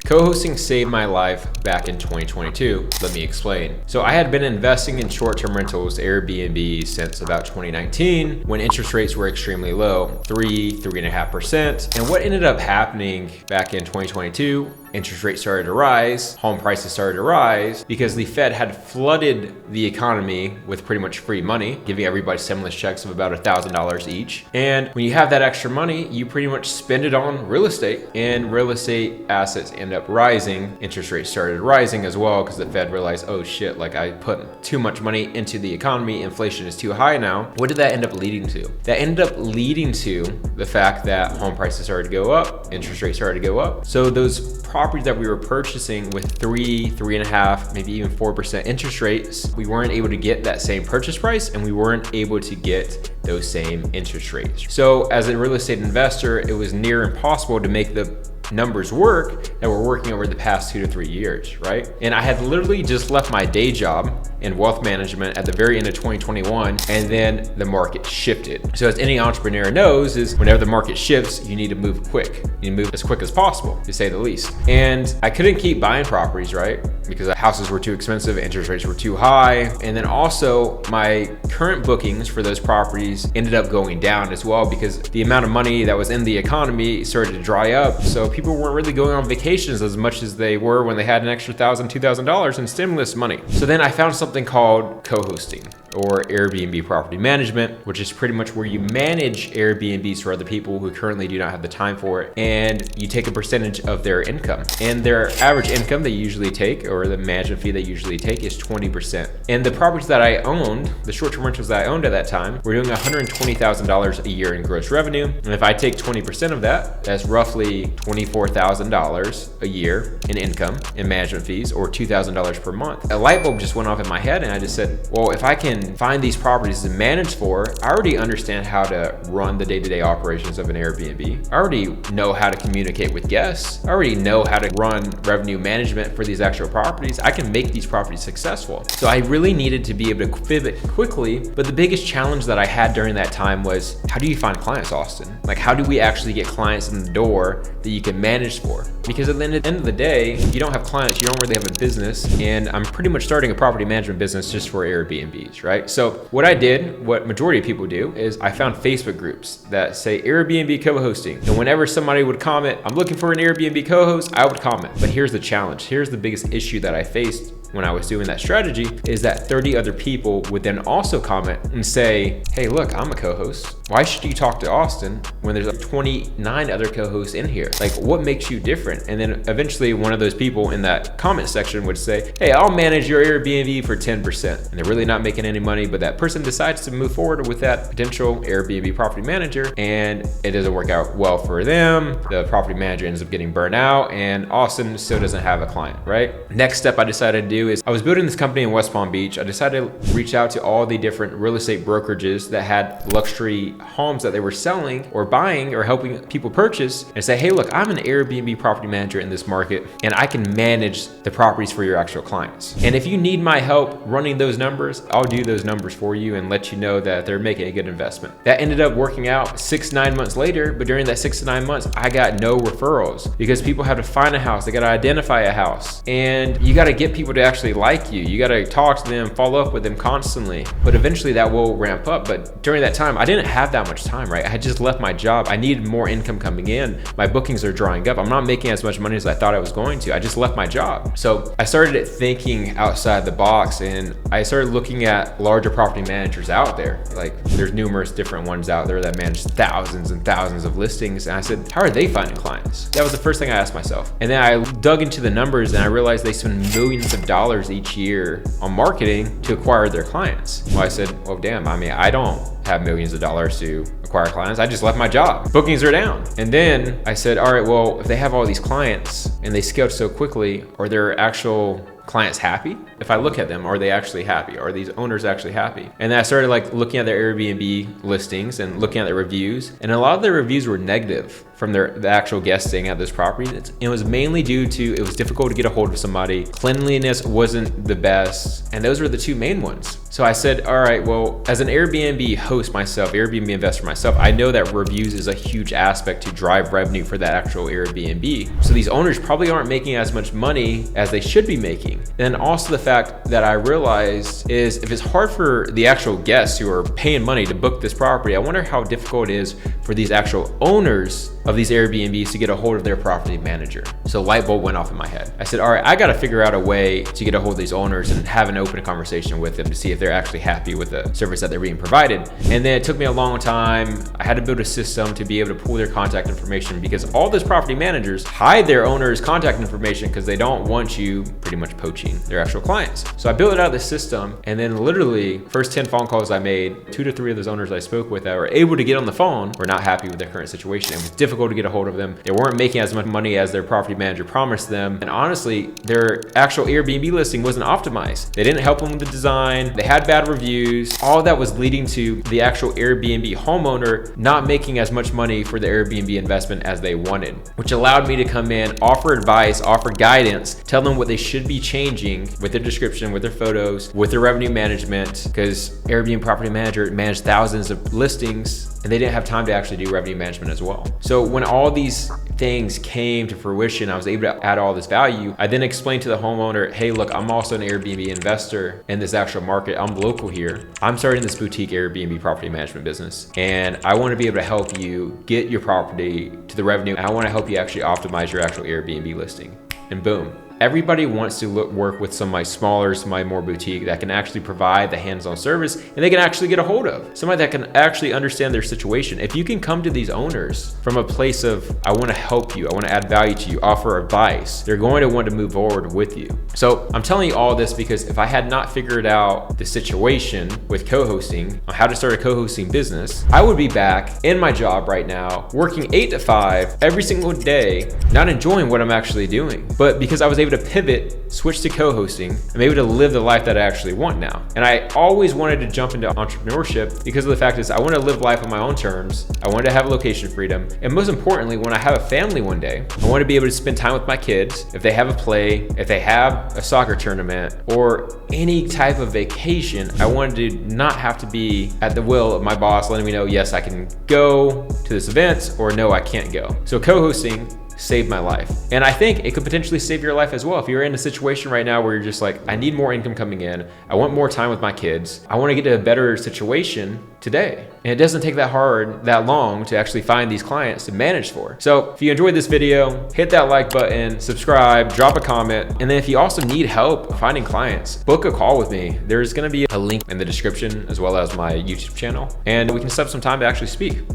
Co-hosting saved my life back in 2022. Let me explain. So I had been investing in short-term rentals, Airbnb, since about 2019 when interest rates were extremely low, 3.5%. And what ended up happening back in 2022, interest rates started to rise, home prices started to rise because the Fed had flooded the economy with pretty much free money, giving everybody stimulus checks of about $1,000 each. And when you have that extra money, you pretty much spend it on real estate, and real estate assets end up rising. Interest rates started rising as well because the Fed realized, oh shit, like I put too much money into the economy, inflation is too high now. What did that end up leading to? That ended up leading to the fact that home prices started to go up, interest rates started to go up. So those properties that we were purchasing with 3.5, maybe even 4% interest rates, we weren't able to get that same purchase price, and we weren't able to get those same interest rates. So as a real estate investor, it was near impossible to make the numbers work that were working over the past 2 to 3 years, right? And I had literally just left my day job in wealth management at the very end of 2021, and then the market shifted. So as any entrepreneur knows, is whenever the market shifts, you need to move quick. You need to move as quick as possible, to say the least. And I couldn't keep buying properties, right? Because the houses were too expensive, interest rates were too high. And then also my current bookings for those properties ended up going down as well because the amount of money that was in the economy started to dry up. So people weren't really going on vacations as much as they were when they had an extra $1,000, $2,000 in stimulus money. So then I found something called co-hosting, or Airbnb property management, which is pretty much where you manage Airbnbs for other people who currently do not have the time for it, and you take a percentage of their income. And their average income they usually take, or the management fee they usually take, is 20%. And the properties that I owned, the short-term rentals that I owned at that time, were doing $120,000 a year in gross revenue. And if I take 20% of that, that's roughly $24,000 a year in income in management fees, or $2,000 per month. A light bulb just went off in my head, and I just said, well, if I can find these properties to manage for, I already understand how to run the day-to-day operations of an Airbnb. I already know how to communicate with guests. I already know how to run revenue management for these actual properties. I can make these properties successful. So I really needed to be able to pivot quickly. But the biggest challenge that I had during that time was, how do you find clients, Austin? Like, how do we actually get clients in the door that you can manage for? Because at the end of the day, if you don't have clients, you don't really have a business. And I'm pretty much starting a property management business just for Airbnbs, right? So what I did, what majority of people do, is I found Facebook groups that say Airbnb co-hosting. And whenever somebody would comment, I'm looking for an Airbnb co-host, I would comment. But here's the challenge. Here's the biggest issue that I faced when I was doing that strategy, is that 30 other people would then also comment and say, hey, look, I'm a co-host. Why should you talk to Austin when there's like 29 other co-hosts in here? Like, what makes you different? And then eventually one of those people in that comment section would say, hey, I'll manage your Airbnb for 10%. And they're really not making any money, but that person decides to move forward with that potential Airbnb property manager, and it doesn't work out well for them. The property manager ends up getting burnt out, and Austin still doesn't have a client, right? Next step I decided to do is, I was building this company in West Palm Beach. I decided to reach out to all the different real estate brokerages that had luxury homes that they were selling or buying or helping people purchase, and say, hey, look, I'm an Airbnb property manager in this market, and I can manage the properties for your actual clients. And if you need my help running those numbers, I'll do those numbers for you and let you know that they're making a good investment. That ended up working out 6 to 9 months later, but during that 6 to 9 months, I got no referrals because people have to find a house, they gotta identify a house, and you gotta get people to actually like you. You gotta talk to them, follow up with them constantly. But eventually that will ramp up. But during that time, I didn't have that much time, right? I had just left my job. I needed more income coming in. My bookings are drying up. I'm not making as much money as I thought I was going to. I just left my job. So I started thinking outside the box, and I started looking at larger property managers out there. Like, there's numerous different ones out there that manage thousands and thousands of listings. And I said, how are they finding clients? That was the first thing I asked myself. And then I dug into the numbers, and I realized they spend millions of dollars each year on marketing to acquire their clients. Well, I said, well, damn, I mean, I don't have millions of dollars to acquire clients. I just left my job. Bookings are down. And then I said, all right, well, if they have all these clients and they scaled so quickly, are their actual clients happy? If I look at them, are they actually happy? Are these owners actually happy? And then I started like looking at their Airbnb listings and looking at their reviews, and a lot of their reviews were negative from the actual guests staying at this property. It was mainly due to, it was difficult to get a hold of somebody, cleanliness wasn't the best, and those were the two main ones. So I said, all right, well, as an Airbnb host myself, Airbnb investor myself, myself, I know that reviews is a huge aspect to drive revenue for that actual Airbnb. So these owners probably aren't making as much money as they should be making. And also the fact that I realized is if it's hard for the actual guests who are paying money to book this property, I wonder how difficult it is for these actual owners of these Airbnbs to get a hold of their property manager. So light bulb went off in my head. I said, all right, I gotta figure out a way to get a hold of these owners and have an open conversation with them to see if they're actually happy with the service that they're being provided. And then it took me a long time. I had to build a system to be able to pull their contact information because all those property managers hide their owners' contact information because they don't want you pretty much poaching their actual clients. So I built it out of the system, and then literally first 10 phone calls I made, 2 to 3 of those owners I spoke with that were able to get on the phone were not happy with their current situation. It was difficult to get a hold of them. They weren't making as much money as their property manager promised them. And honestly, their actual Airbnb listing wasn't optimized. They didn't help them with the design. They had bad reviews. All that was leading to the actual Airbnb homeowner not making as much money for the Airbnb investment as they wanted, which allowed me to come in, offer advice, offer guidance, tell them what they should be changing with their description, with their photos, with their revenue management, because Airbnb property manager managed thousands of listings and they didn't have time to actually do revenue management as well. So when all these things came to fruition, I was able to add all this value. I then explained to the homeowner, hey, look, I'm also an Airbnb investor in this actual market. I'm local here. I'm starting this boutique Airbnb property management business, and I want to be able to help you get your property to the revenue. And I want to help you actually optimize your actual Airbnb listing. And boom. Everybody wants to work with somebody smaller, somebody more boutique that can actually provide the hands-on service and they can actually get a hold of. Somebody that can actually understand their situation. If you can come to these owners from a place of, I want to help you, I want to add value to you, offer advice, they're going to want to move forward with you. So I'm telling you all this because if I had not figured out the situation with co-hosting, on how to start a co-hosting business, I would be back in my job right now, working 8 to 5 every single day, not enjoying what I'm actually doing. But because I was able to pivot, switch to co-hosting, I'm able to live the life that I actually want now. And I always wanted to jump into entrepreneurship because of the fact is I want to live life on my own terms. I wanted to have location freedom. And most importantly, when I have a family one day, I want to be able to spend time with my kids. If they have a play, if they have a soccer tournament or any type of vacation, I wanted to not have to be at the will of my boss letting me know, yes, I can go to this event or no, I can't go. So co-hosting saved my life. And I think it could potentially save your life as well. If you're in a situation right now where you're just like, I need more income coming in, I want more time with my kids, I want to get to a better situation today. And it doesn't take that long to actually find these clients to manage for. So if you enjoyed this video, hit that like button, subscribe, drop a comment. And then if you also need help finding clients, book a call with me. There's going to be a link in the description as well as my YouTube channel. And we can set up some time to actually speak.